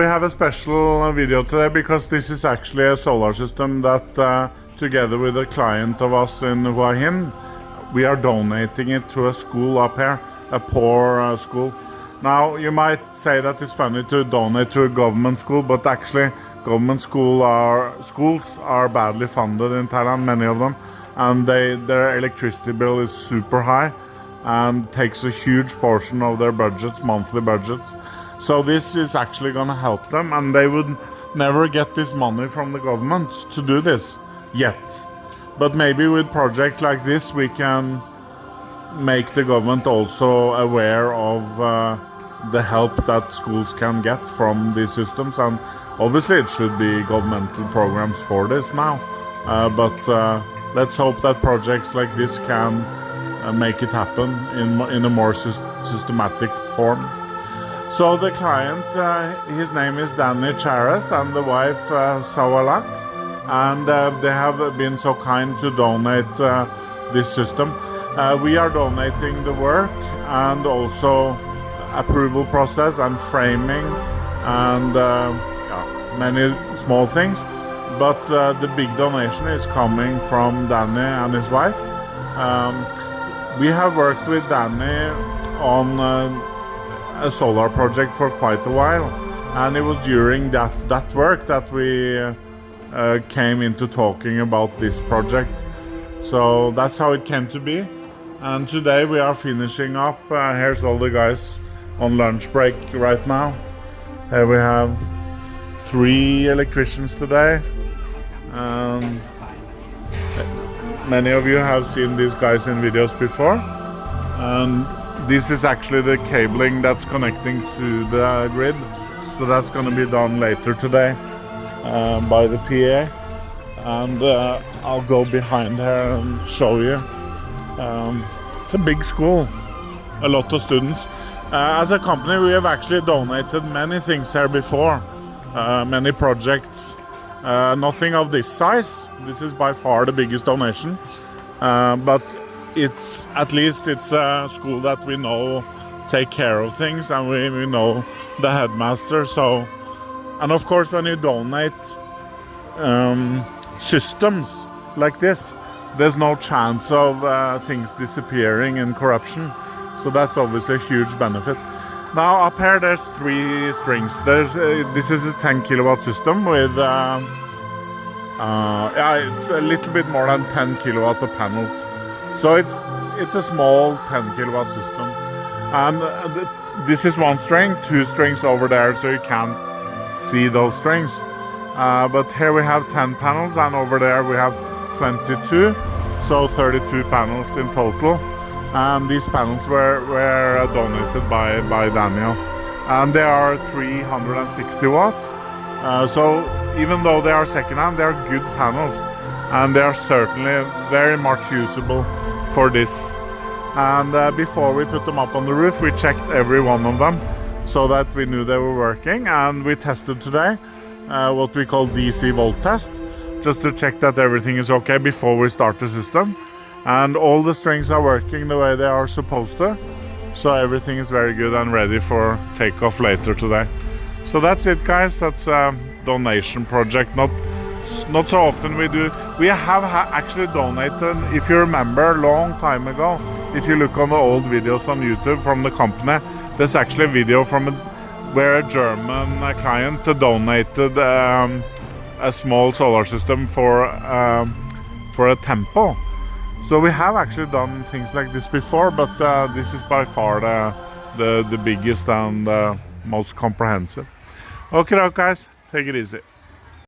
We have a special video today because this is actually a solar system that together with a client of us in Hua Hin, we are donating it to a school up here, a poor school. Now you might say that it's funny to donate to a government school, but actually government schools are badly funded in Thailand, many of them, and their electricity bill is super high and takes a huge portion of their budgets, monthly budgets. So this is actually going to help them, and they would never get this money from the government to do this yet. But maybe with projects like this we can make the government also aware of the help that schools can get from these systems, and obviously it should be governmental programs for this now. But let's hope that projects like this can make it happen in a more systematic form. So the client, his name is Danny Charest, and the wife Saowalak, and they have been so kind to donate this system. We are donating the work and also approval process and framing and many small things, but the big donation is coming from Danny and his wife. We have worked with Danny on a solar project for quite a while, and it was during that work that we came into talking about this project. So that's how it came to be, and today we are finishing up. Here's all the guys on lunch break right now. Here we have 3 electricians today. Many of you have seen these guys in videos before, and this is actually the cabling that's connecting to the grid, so that's going to be done later today by the PA, and I'll go behind here and show you. It's a big school, a lot of students. As a company we have actually donated many things here before, many projects. Nothing of this size. This is by far the biggest donation, but at least it's a school that we know take care of things, and we know the headmaster. So, and of course when you donate systems like this, there's no chance of things disappearing in corruption, so that's obviously a huge benefit. Now up here there's 3 strings. This is a 10 kilowatt system with it's a little bit more than 10 kilowatt of panels. So it's a small 10 kilowatt system, and this is 1 string, 2 strings over there, so you can't see those strings. But here we have 10 panels, and over there we have 22, so 32 panels in total. And these panels were donated by Daniel, and they are 360 watt. So even though they are second-hand, they are good panels, and they are certainly very much usable for this. And before we put them up on the roof, we checked every one of them so that we knew they were working, and we tested today what we call DC volt test, just to check that everything is okay before we start the system. And all the strings are working the way they are supposed to, so everything is very good and ready for takeoff later today. So that's it, guys. That's a donation project. Not so often we do. We have actually donated, if you remember, a long time ago. If you look on the old videos on YouTube from the company, there's actually a video where a German client donated a small solar system for a temple. So we have actually done things like this before, but this is by far the biggest and most comprehensive. Okay, guys, take it easy.